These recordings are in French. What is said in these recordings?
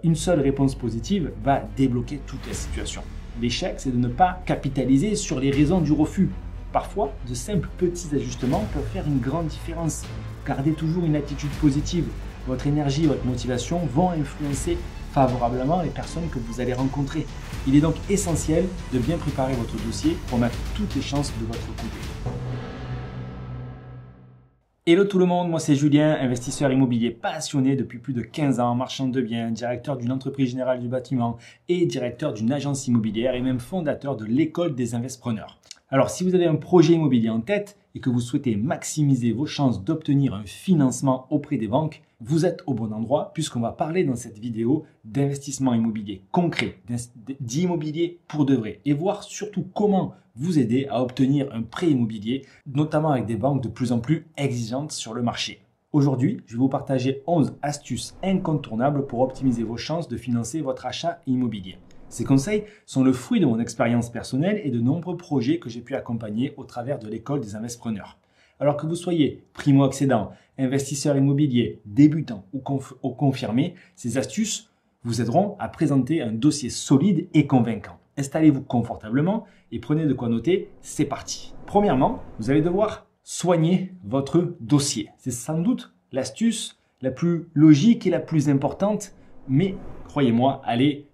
Une seule réponse positive va débloquer toute la situation. L'échec, c'est de ne pas capitaliser sur les raisons du refus. Parfois, de simples petits ajustements peuvent faire une grande différence. Gardez toujours une attitude positive. Votre énergie et votre motivation vont influencer favorablement les personnes que vous allez rencontrer. Il est donc essentiel de bien préparer votre dossier pour mettre toutes les chances de votre côté. Hello tout le monde, moi c'est Julien, investisseur immobilier passionné depuis plus de 15 ans, marchand de biens, directeur d'une entreprise générale du bâtiment et directeur d'une agence immobilière et même fondateur de l'école des investisseurs. Alors si vous avez un projet immobilier en tête et que vous souhaitez maximiser vos chances d'obtenir un financement auprès des banques, vous êtes au bon endroit puisqu'on va parler dans cette vidéo d'investissement immobilier concret, d'immobilier pour de vrai et voir surtout comment vous aider à obtenir un prêt immobilier, notamment avec des banques de plus en plus exigeantes sur le marché. Aujourd'hui, je vais vous partager 11 astuces incontournables pour optimiser vos chances de financer votre achat immobilier. Ces conseils sont le fruit de mon expérience personnelle et de nombreux projets que j'ai pu accompagner au travers de l'école des investisseurs. Alors que vous soyez primo-accédant, investisseur immobilier, débutant ou confirmé, ces astuces vous aideront à présenter un dossier solide et convaincant. Installez-vous confortablement et prenez de quoi noter, c'est parti. Premièrement, vous allez devoir soigner votre dossier. C'est sans doute l'astuce la plus logique et la plus importante, mais croyez-moi, elle est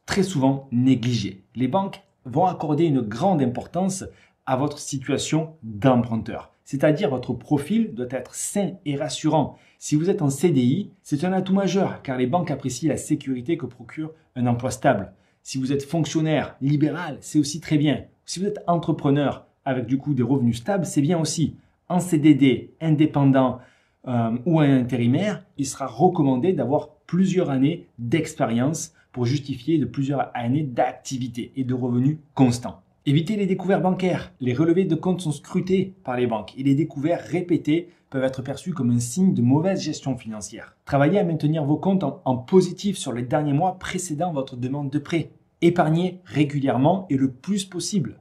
très souvent négligée. Les banques vont accorder une grande importance à votre situation d'emprunteur. C'est-à-dire votre profil doit être sain et rassurant. Si vous êtes en CDI, c'est un atout majeur car les banques apprécient la sécurité que procure un emploi stable. Si vous êtes fonctionnaire, libéral, c'est aussi très bien. Si vous êtes entrepreneur avec du coup des revenus stables, c'est bien aussi. En CDD, indépendant ou un intérimaire, il sera recommandé d'avoir plusieurs années d'expérience pour justifier de plusieurs années d'activité et de revenus constants. Évitez les découvertes bancaires. Les relevés de compte sont scrutés par les banques et les découvertes répétées peuvent être perçues comme un signe de mauvaise gestion financière. Travaillez à maintenir vos comptes en positif sur les derniers mois précédant votre demande de prêt. Épargnez régulièrement et le plus possible.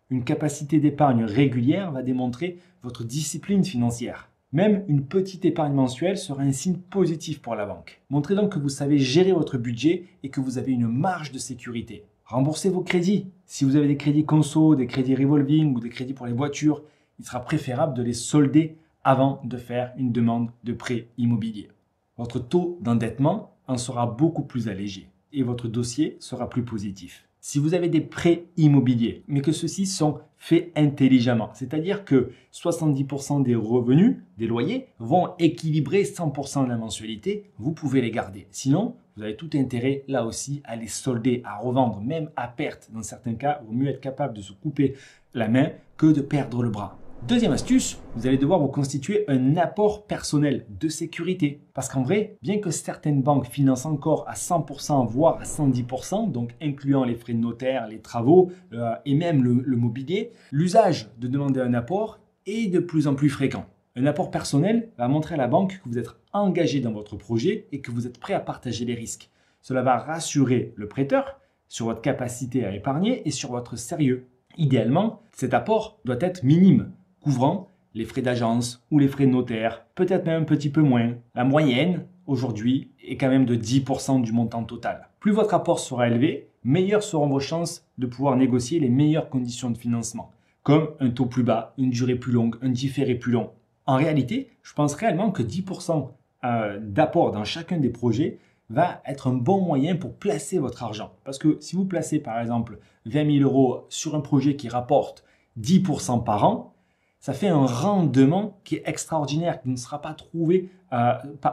Une capacité d'épargne régulière va démontrer votre discipline financière. Même une petite épargne mensuelle sera un signe positif pour la banque. Montrez donc que vous savez gérer votre budget et que vous avez une marge de sécurité. Remboursez vos crédits. Si vous avez des crédits conso, des crédits revolving ou des crédits pour les voitures, il sera préférable de les solder avant de faire une demande de prêt immobilier. Votre taux d'endettement en sera beaucoup plus allégé et votre dossier sera plus positif. Si vous avez des prêts immobiliers, mais que ceux-ci sont faits intelligemment, c'est-à-dire que 70% des revenus, des loyers, vont équilibrer 100% de la mensualité, vous pouvez les garder. Sinon, vous avez tout intérêt là aussi à les solder, à revendre, même à perte. Dans certains cas, il vaut mieux être capable de se couper la main que de perdre le bras. Deuxième astuce, vous allez devoir vous constituer un apport personnel de sécurité. Parce qu'en vrai, bien que certaines banques financent encore à 100%, voire à 110%, donc incluant les frais de notaire, les travaux et même le mobilier, l'usage de demander un apport est de plus en plus fréquent. Un apport personnel va montrer à la banque que vous êtes engagé dans votre projet et que vous êtes prêt à partager les risques. Cela va rassurer le prêteur sur votre capacité à épargner et sur votre sérieux. Idéalement, cet apport doit être minime, couvrant les frais d'agence ou les frais de notaire, peut-être même un petit peu moins. La moyenne, aujourd'hui, est quand même de 10% du montant total. Plus votre apport sera élevé, meilleures seront vos chances de pouvoir négocier les meilleures conditions de financement, comme un taux plus bas, une durée plus longue, un différé plus long. En réalité, je pense réellement que 10% d'apport dans chacun des projets va être un bon moyen pour placer votre argent. Parce que si vous placez par exemple 20 000 euros sur un projet qui rapporte 10% par an, ça fait un rendement qui est extraordinaire, qui ne sera pas trouvé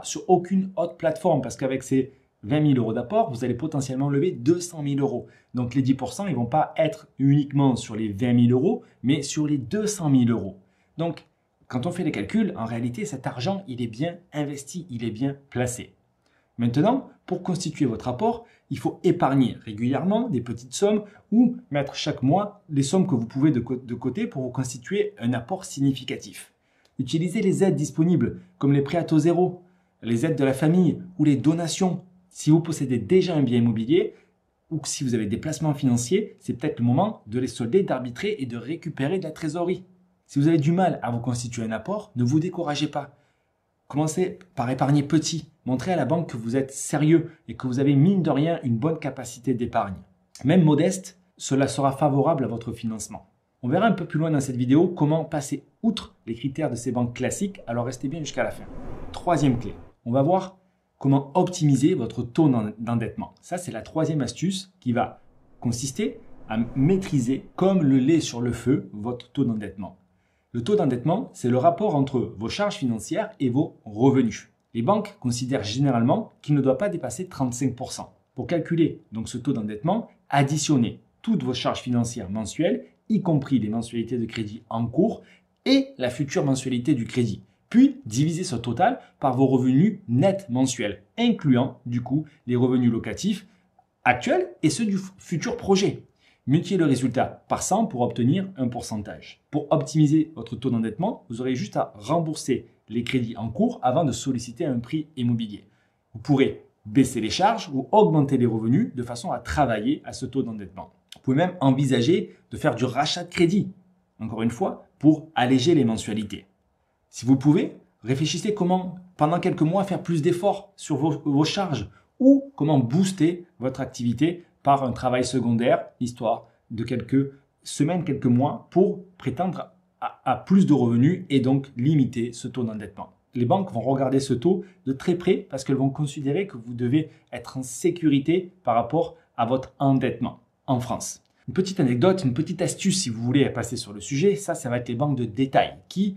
sur aucune autre plateforme. Parce qu'avec ces 20 000 euros d'apport, vous allez potentiellement lever 200 000 euros. Donc les 10%, ils ne vont pas être uniquement sur les 20 000 euros, mais sur les 200 000 euros. Donc, quand on fait les calculs, en réalité, cet argent, il est bien investi, il est bien placé. Maintenant, pour constituer votre apport, il faut épargner régulièrement des petites sommes ou mettre chaque mois les sommes que vous pouvez de côté pour vous constituer un apport significatif. Utilisez les aides disponibles comme les prêts à taux zéro, les aides de la famille ou les donations. Si vous possédez déjà un bien immobilier ou si vous avez des placements financiers, c'est peut-être le moment de les solder, d'arbitrer et de récupérer de la trésorerie. Si vous avez du mal à vous constituer un apport, ne vous découragez pas. Commencez par épargner petit. Montrez à la banque que vous êtes sérieux et que vous avez mine de rien une bonne capacité d'épargne. Même modeste, cela sera favorable à votre financement. On verra un peu plus loin dans cette vidéo comment passer outre les critères de ces banques classiques, alors restez bien jusqu'à la fin. Troisième clé, on va voir comment optimiser votre taux d'endettement. Ça, c'est la troisième astuce qui va consister à maîtriser comme le lait sur le feu votre taux d'endettement. Le taux d'endettement, c'est le rapport entre vos charges financières et vos revenus. Les banques considèrent généralement qu'il ne doit pas dépasser 35%. Pour calculer donc ce taux d'endettement, additionnez toutes vos charges financières mensuelles, y compris les mensualités de crédit en cours et la future mensualité du crédit. Puis, divisez ce total par vos revenus nets mensuels, incluant du coup les revenus locatifs actuels et ceux du futur projet. Multipliez le résultat par 100 pour obtenir un pourcentage. Pour optimiser votre taux d'endettement, vous aurez juste à rembourser les crédits en cours avant de solliciter un prix immobilier. Vous pourrez baisser les charges ou augmenter les revenus de façon à travailler à ce taux d'endettement. Vous pouvez même envisager de faire du rachat de crédit, encore une fois, pour alléger les mensualités. Si vous pouvez, réfléchissez comment, pendant quelques mois, faire plus d'efforts sur vos charges ou comment booster votre activité par un travail secondaire, histoire de quelques semaines, quelques mois, pour prétendre à plus de revenus et donc limiter ce taux d'endettement. Les banques vont regarder ce taux de très près parce qu'elles vont considérer que vous devez être en sécurité par rapport à votre endettement en France. Une petite anecdote, une petite astuce si vous voulez passer sur le sujet, ça va être les banques de détail qui,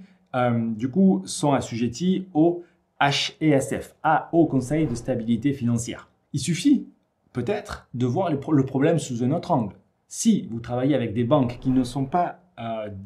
du coup, sont assujetties au HESF, Haut Conseil de stabilité financière. Il suffit peut-être de voir le problème sous un autre angle. Si vous travaillez avec des banques qui ne sont pas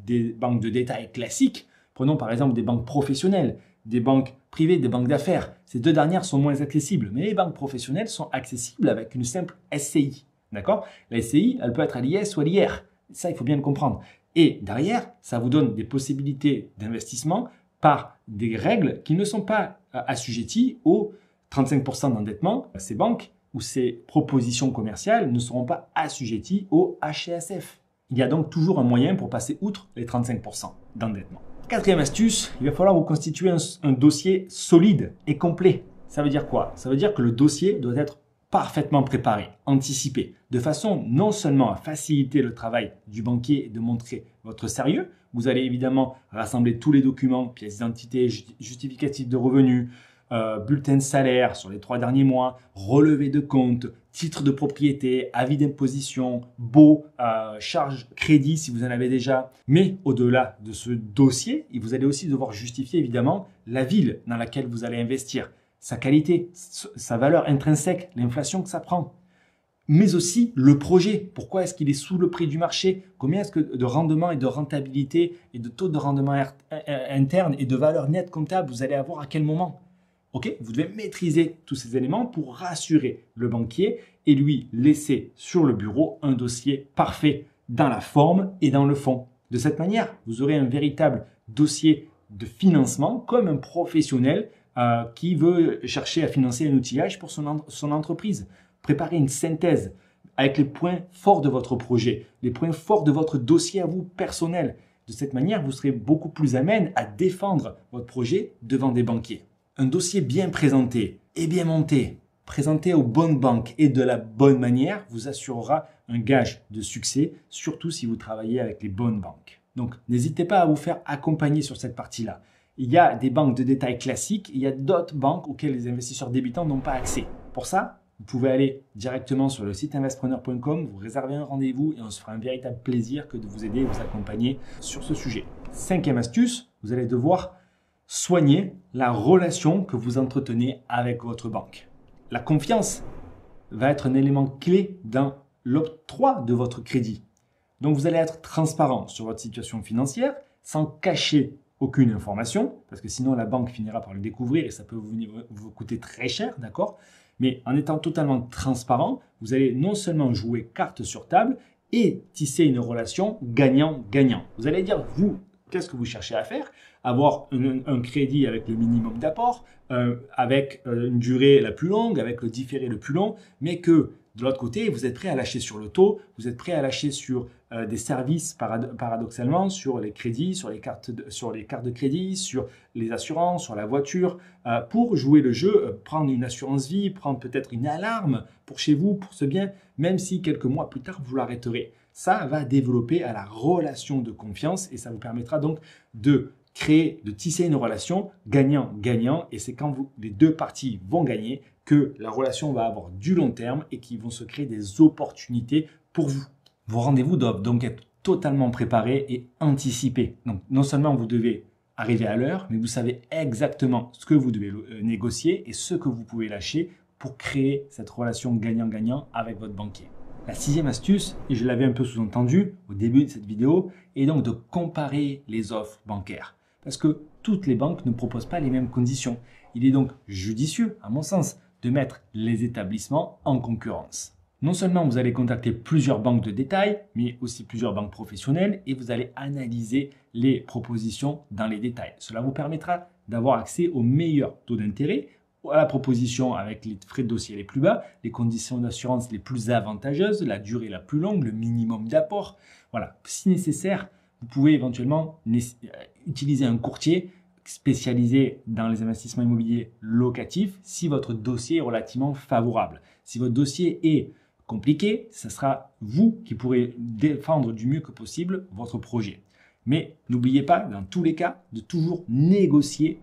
des banques de détail classiques, prenons par exemple des banques professionnelles, des banques privées, des banques d'affaires, ces deux dernières sont moins accessibles, mais les banques professionnelles sont accessibles avec une simple SCI. D'accord ? La SCI, elle peut être à l'IS ou à l'IR. Ça, il faut bien le comprendre. Et derrière, ça vous donne des possibilités d'investissement par des règles qui ne sont pas assujetties aux 35% d'endettement. Ces banques ou ces propositions commerciales ne seront pas assujetties au HESF. Il y a donc toujours un moyen pour passer outre les 35% d'endettement. Quatrième astuce, il va falloir vous constituer un dossier solide et complet. Ça veut dire quoi? Ça veut dire que le dossier doit être parfaitement préparé, anticipé, de façon non seulement à faciliter le travail du banquier et de montrer votre sérieux. Vous allez évidemment rassembler tous les documents, pièces d'identité, justificatifs de revenus, bulletin de salaire sur les 3 derniers mois, relevé de compte, titre de propriété, avis d'imposition, baux, charges crédit si vous en avez déjà. Mais au-delà de ce dossier, vous allez aussi devoir justifier évidemment la ville dans laquelle vous allez investir, sa qualité, sa valeur intrinsèque, l'inflation que ça prend. Mais aussi le projet. Pourquoi est-ce qu'il est sous le prix du marché? Combien est-ce que de rendement et de rentabilité et de taux de rendement interne et de valeur nette comptable vous allez avoir à quel moment? Ok, vous devez maîtriser tous ces éléments pour rassurer le banquier et lui laisser sur le bureau un dossier parfait dans la forme et dans le fond. De cette manière, vous aurez un véritable dossier de financement comme un professionnel qui veut chercher à financer un outillage pour son entreprise. Préparez une synthèse avec les points forts de votre projet, les points forts de votre dossier à vous personnel. De cette manière, vous serez beaucoup plus amène à défendre votre projet devant des banquiers. Un dossier bien présenté et bien monté, présenté aux bonnes banques et de la bonne manière, vous assurera un gage de succès, surtout si vous travaillez avec les bonnes banques. Donc, n'hésitez pas à vous faire accompagner sur cette partie-là. Il y a des banques de détail classiques, il y a d'autres banques auxquelles les investisseurs débutants n'ont pas accès. Pour ça, vous pouvez aller directement sur le site investpreneur.com, vous réserver un rendez-vous et on se fera un véritable plaisir que de vous aider et vous accompagner sur ce sujet. 5e astuce, vous allez devoir soigner la relation que vous entretenez avec votre banque. La confiance va être un élément clé dans l'octroi de votre crédit. Donc, vous allez être transparent sur votre situation financière sans cacher aucune information parce que sinon la banque finira par le découvrir et ça peut vous coûter très cher, d'accord? Mais en étant totalement transparent, vous allez non seulement jouer carte sur table et tisser une relation gagnant-gagnant. Vous allez dire, vous, qu'est-ce que vous cherchez à faire? Avoir un crédit avec le minimum d'apport, avec une durée la plus longue, avec le différé le plus long, mais que De l'autre côté, vous êtes prêt à lâcher sur le taux, vous êtes prêt à lâcher sur des services paradoxalement, sur les crédits, sur les cartes de crédit, sur les assurances, sur la voiture, pour jouer le jeu, prendre une assurance vie, prendre peut-être une alarme pour chez vous, pour ce bien, même si quelques mois plus tard, vous l'arrêterez. Ça va développer à la relation de confiance et ça vous permettra donc de tisser une relation gagnant-gagnant. Et c'est quand les deux parties vont gagner que la relation va avoir du long terme et qui vont se créer des opportunités pour vous. Vos rendez-vous doivent donc être totalement préparés et anticipés. Donc non seulement vous devez arriver à l'heure, mais vous savez exactement ce que vous devez négocier et ce que vous pouvez lâcher pour créer cette relation gagnant-gagnant avec votre banquier. La sixième astuce, et je l'avais un peu sous-entendu au début de cette vidéo, est donc de comparer les offres bancaires. Parce que toutes les banques ne proposent pas les mêmes conditions. Il est donc judicieux, à mon sens, de mettre les établissements en concurrence. Non seulement vous allez contacter plusieurs banques de détail, mais aussi plusieurs banques professionnelles et vous allez analyser les propositions dans les détails. Cela vous permettra d'avoir accès aux meilleurs taux d'intérêt, à la proposition avec les frais de dossier les plus bas, les conditions d'assurance les plus avantageuses, la durée la plus longue, le minimum d'apport. Voilà, si nécessaire, vous pouvez éventuellement utiliser un courtier spécialisé dans les investissements immobiliers locatifs si votre dossier est relativement favorable. Si votre dossier est compliqué, ce sera vous qui pourrez défendre du mieux que possible votre projet. Mais n'oubliez pas, dans tous les cas, de toujours négocier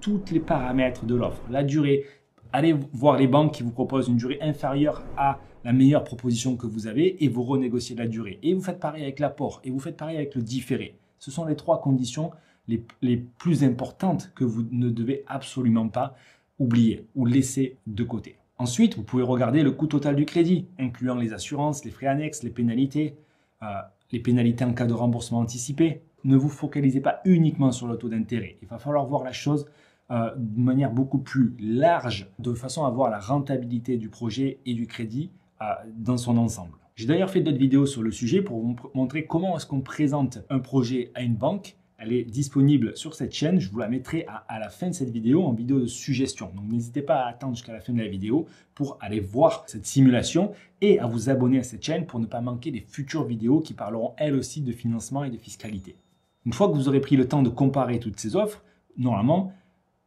tous les paramètres de l'offre, la durée. Allez voir les banques qui vous proposent une durée inférieure à la meilleure proposition que vous avez et vous renégociez la durée. Et vous faites pareil avec l'apport et vous faites pareil avec le différé. Ce sont les trois conditions les plus importantes que vous ne devez absolument pas oublier ou laisser de côté. Ensuite, vous pouvez regarder le coût total du crédit, incluant les assurances, les frais annexes, les pénalités en cas de remboursement anticipé. Ne vous focalisez pas uniquement sur le taux d'intérêt. Il va falloir voir la chose d'une manière beaucoup plus large, de façon à voir la rentabilité du projet et du crédit dans son ensemble. J'ai d'ailleurs fait d'autres vidéos sur le sujet pour vous montrer comment est-ce qu'on présente un projet à une banque. Elle est disponible sur cette chaîne. Je vous la mettrai à la fin de cette vidéo en vidéo de suggestion. Donc n'hésitez pas à attendre jusqu'à la fin de la vidéo pour aller voir cette simulation et à vous abonner à cette chaîne pour ne pas manquer les futures vidéos qui parleront elles aussi de financement et de fiscalité. Une fois que vous aurez pris le temps de comparer toutes ces offres, normalement,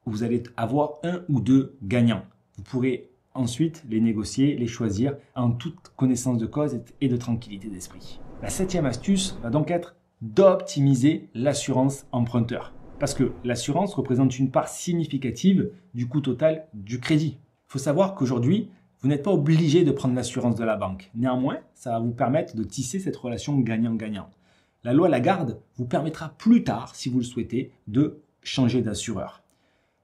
vous allez avoir un ou deux gagnants. Vous pourrez ensuite les négocier, les choisir en toute connaissance de cause et de tranquillité d'esprit. La septième astuce va donc être d'optimiser l'assurance emprunteur. Parce que l'assurance représente une part significative du coût total du crédit. Il faut savoir qu'aujourd'hui, vous n'êtes pas obligé de prendre l'assurance de la banque. Néanmoins, ça va vous permettre de tisser cette relation gagnant-gagnant. La loi Lagarde vous permettra plus tard, si vous le souhaitez, de changer d'assureur.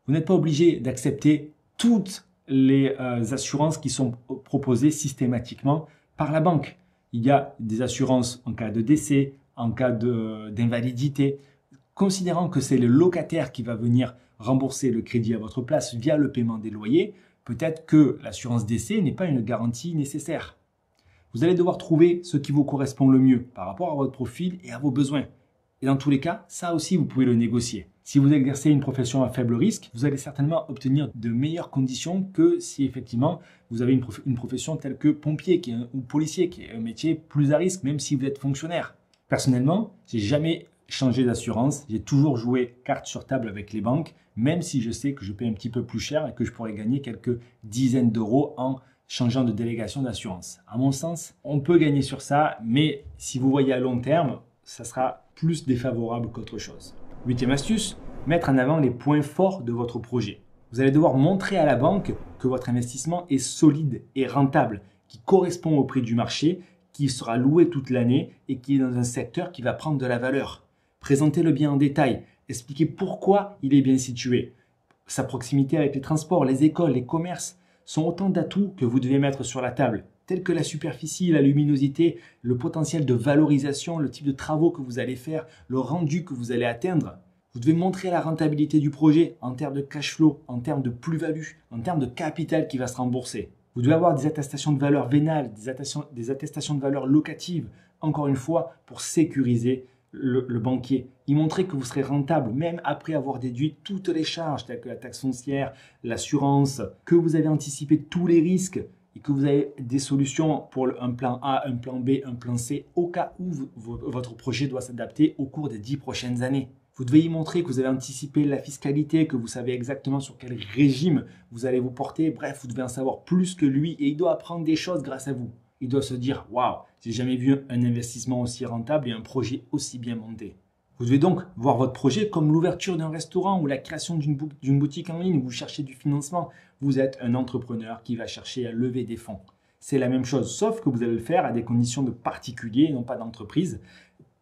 Vous n'êtes pas obligé d'accepter toutes les assurances qui sont proposées systématiquement par la banque. Il y a des assurances en cas de décès, en cas d'invalidité. Considérant que c'est le locataire qui va venir rembourser le crédit à votre place via le paiement des loyers, peut-être que l'assurance décès n'est pas une garantie nécessaire. Vous allez devoir trouver ce qui vous correspond le mieux par rapport à votre profil et à vos besoins. Et dans tous les cas, ça aussi, vous pouvez le négocier. Si vous exercez une profession à faible risque, vous allez certainement obtenir de meilleures conditions que si effectivement vous avez une profession telle que pompier ou policier, qui est un métier plus à risque, même si vous êtes fonctionnaire. Personnellement, j'ai jamais changé d'assurance. J'ai toujours joué carte sur table avec les banques, même si je sais que je paie un petit peu plus cher et que je pourrais gagner quelques dizaines d'euros en changeant de délégation d'assurance. À mon sens, on peut gagner sur ça, mais si vous voyez à long terme, ça sera plus défavorable qu'autre chose. Huitième astuce, mettre en avant les points forts de votre projet. Vous allez devoir montrer à la banque que votre investissement est solide et rentable, qui correspond au prix du marché, qui sera loué toute l'année et qui est dans un secteur qui va prendre de la valeur. Présentez le bien en détail, expliquez pourquoi il est bien situé. Sa proximité avec les transports, les écoles, les commerces sont autant d'atouts que vous devez mettre sur la table, tels que la superficie, la luminosité, le potentiel de valorisation, le type de travaux que vous allez faire, le rendu que vous allez atteindre. Vous devez montrer la rentabilité du projet en termes de cash flow, en termes de plus-value, en termes de capital qui va se rembourser. Vous devez avoir des attestations de valeur vénale, des attestations de valeur locative, encore une fois, pour sécuriser le banquier. Y montrer que vous serez rentable, même après avoir déduit toutes les charges, telles que la taxe foncière, l'assurance, que vous avez anticipé tous les risques et que vous avez des solutions pour un plan A, un plan B, un plan C, au cas où votre projet doit s'adapter au cours des 10 prochaines années. Vous devez y montrer que vous avez anticipé la fiscalité, que vous savez exactement sur quel régime vous allez vous porter. Bref, vous devez en savoir plus que lui et il doit apprendre des choses grâce à vous. Il doit se dire « Waouh, j'ai jamais vu un investissement aussi rentable et un projet aussi bien monté ». Vous devez donc voir votre projet comme l'ouverture d'un restaurant ou la création d'une boutique en ligne où vous cherchez du financement. Vous êtes un entrepreneur qui va chercher à lever des fonds. C'est la même chose, sauf que vous allez le faire à des conditions de particulier et non pas d'entreprise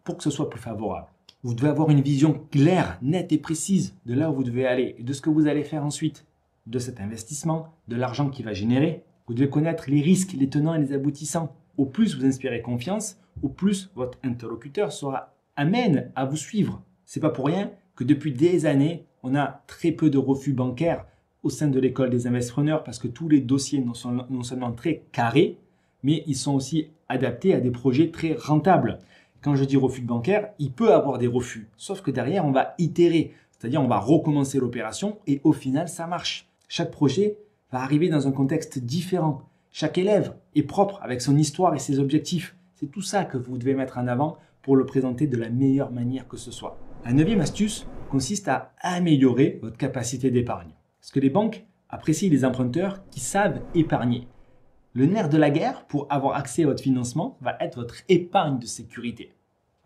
pour que ce soit plus favorable. Vous devez avoir une vision claire, nette et précise de là où vous devez aller et de ce que vous allez faire ensuite, de cet investissement, de l'argent qu'il va générer. Vous devez connaître les risques, les tenants et les aboutissants. Au plus vous inspirez confiance, au plus votre interlocuteur sera amène à vous suivre. C'est pas pour rien que depuis des années, on a très peu de refus bancaires au sein de l'école des investisseurs parce que tous les dossiers sont non seulement très carrés, mais ils sont aussi adaptés à des projets très rentables. Quand je dis refus bancaire, il peut avoir des refus, sauf que derrière, on va itérer, c'est-à-dire on va recommencer l'opération et au final, ça marche. Chaque projet va arriver dans un contexte différent. Chaque élève est propre avec son histoire et ses objectifs. C'est tout ça que vous devez mettre en avant pour le présenter de la meilleure manière que ce soit. La 9e astuce consiste à améliorer votre capacité d'épargne. Parce que les banques apprécient les emprunteurs qui savent épargner. Le nerf de la guerre pour avoir accès à votre financement va être votre épargne de sécurité.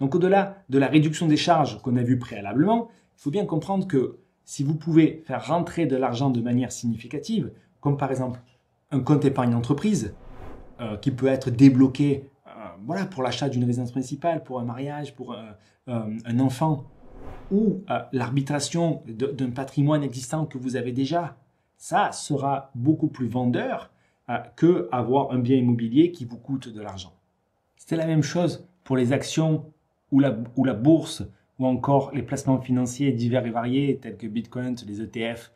Donc au-delà de la réduction des charges qu'on a vu préalablement, il faut bien comprendre que si vous pouvez faire rentrer de l'argent de manière significative, comme par exemple un compte épargne entreprise qui peut être débloqué pour l'achat d'une résidence principale, pour un mariage, pour un enfant, ou l'arbitration d'un patrimoine existant que vous avez déjà, ça sera beaucoup plus vendeur qu'avoir un bien immobilier qui vous coûte de l'argent. C'est la même chose pour les actions ou la bourse, ou encore les placements financiers divers et variés, tels que Bitcoin, les ETF.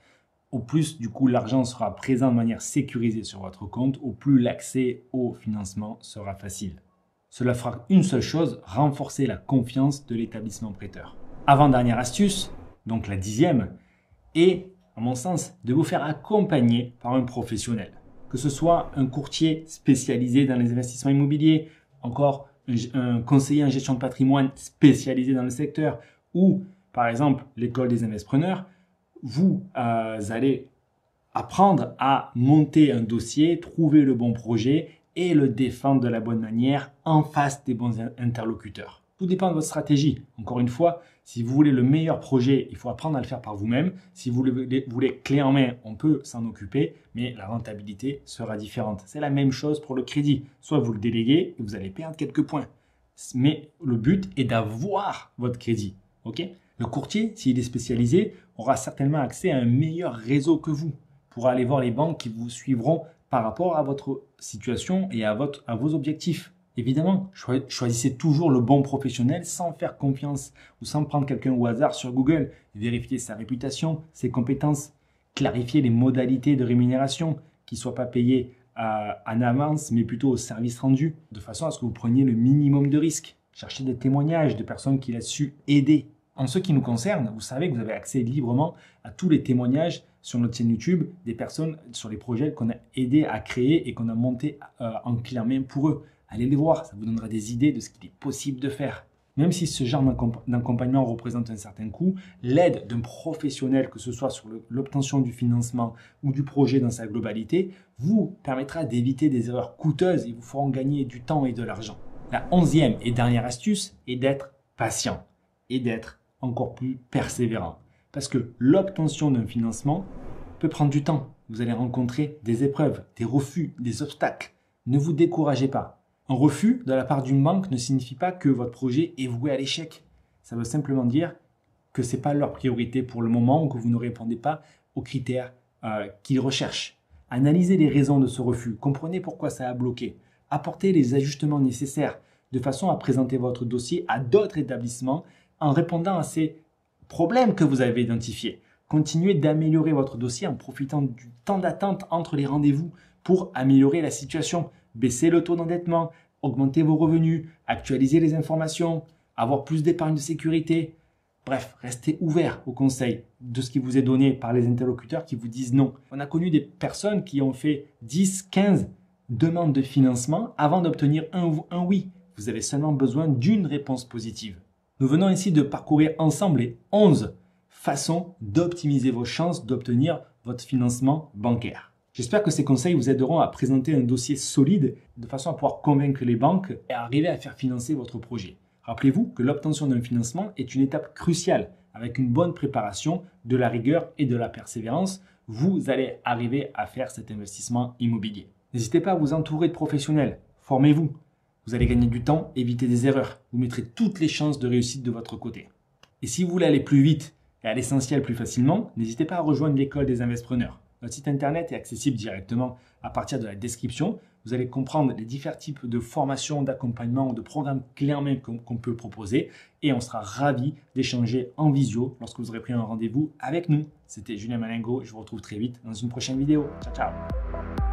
Au plus, du coup, l'argent sera présent de manière sécurisée sur votre compte, au plus l'accès au financement sera facile. Cela fera une seule chose, renforcer la confiance de l'établissement prêteur. Avant-dernière astuce, donc la 10e, est, à mon sens, de vous faire accompagner par un professionnel. Que ce soit un courtier spécialisé dans les investissements immobiliers, encore un conseiller en gestion de patrimoine spécialisé dans le secteur, ou par exemple l'école des investisseurs, vous allez apprendre à monter un dossier, trouver le bon projet et le défendre de la bonne manière en face des bons interlocuteurs. Tout dépend de votre stratégie. Encore une fois, si vous voulez le meilleur projet, il faut apprendre à le faire par vous-même. Si vous voulez clé en main, on peut s'en occuper, mais la rentabilité sera différente. C'est la même chose pour le crédit. Soit vous le déléguez et vous allez perdre quelques points. Mais le but est d'avoir votre crédit. Okay ? Le courtier, s'il est spécialisé, aura certainement accès à un meilleur réseau que vous pour aller voir les banques qui vous suivront par rapport à votre situation et à vos objectifs. Évidemment, choisissez toujours le bon professionnel sans faire confiance ou sans prendre quelqu'un au hasard sur Google. Vérifiez sa réputation, ses compétences, clarifiez les modalités de rémunération, qu'il ne soit pas payé en avance, mais plutôt au service rendu, de façon à ce que vous preniez le minimum de risques. Cherchez des témoignages de personnes qui l'ont su aider. En ce qui nous concerne, vous savez que vous avez accès librement à tous les témoignages sur notre chaîne YouTube des personnes sur les projets qu'on a aidé à créer et qu'on a monté en clé en main pour eux. Allez les voir, ça vous donnera des idées de ce qu'il est possible de faire. Même si ce genre d'accompagnement représente un certain coût, l'aide d'un professionnel, que ce soit sur l'obtention du financement ou du projet dans sa globalité, vous permettra d'éviter des erreurs coûteuses et vous feront gagner du temps et de l'argent. La 11e et dernière astuce est d'être patient et d'être encore plus persévérant. Parce que l'obtention d'un financement peut prendre du temps. Vous allez rencontrer des épreuves, des refus, des obstacles. Ne vous découragez pas. Un refus de la part d'une banque ne signifie pas que votre projet est voué à l'échec. Ça veut simplement dire que ce n'est pas leur priorité pour le moment ou que vous ne répondez pas aux critères qu'ils recherchent. Analysez les raisons de ce refus. Comprenez pourquoi ça a bloqué. Apportez les ajustements nécessaires de façon à présenter votre dossier à d'autres établissements en répondant à ces problèmes que vous avez identifiés. Continuez d'améliorer votre dossier en profitant du temps d'attente entre les rendez-vous pour améliorer la situation. Baisser le taux d'endettement, augmenter vos revenus, actualiser les informations, avoir plus d'épargne de sécurité. Bref, restez ouvert aux conseils de ce qui vous est donné par les interlocuteurs qui vous disent non. On a connu des personnes qui ont fait 10, 15 demande de financement avant d'obtenir un oui. Vous avez seulement besoin d'une réponse positive. Nous venons ici de parcourir ensemble les 11 façons d'optimiser vos chances d'obtenir votre financement bancaire. J'espère que ces conseils vous aideront à présenter un dossier solide de façon à pouvoir convaincre les banques et à arriver à faire financer votre projet. Rappelez-vous que l'obtention d'un financement est une étape cruciale. Avec une bonne préparation, de la rigueur et de la persévérance, vous allez arriver à faire cet investissement immobilier. N'hésitez pas à vous entourer de professionnels. Formez-vous. Vous allez gagner du temps, éviter des erreurs. Vous mettrez toutes les chances de réussite de votre côté. Et si vous voulez aller plus vite et à l'essentiel plus facilement, n'hésitez pas à rejoindre l'école des Investpreneurs. Notre site internet est accessible directement à partir de la description. Vous allez comprendre les différents types de formations, d'accompagnement ou de programmes clés en main qu'on peut proposer. Et on sera ravis d'échanger en visio lorsque vous aurez pris un rendez-vous avec nous. C'était Julien Malingo. Je vous retrouve très vite dans une prochaine vidéo. Ciao, ciao.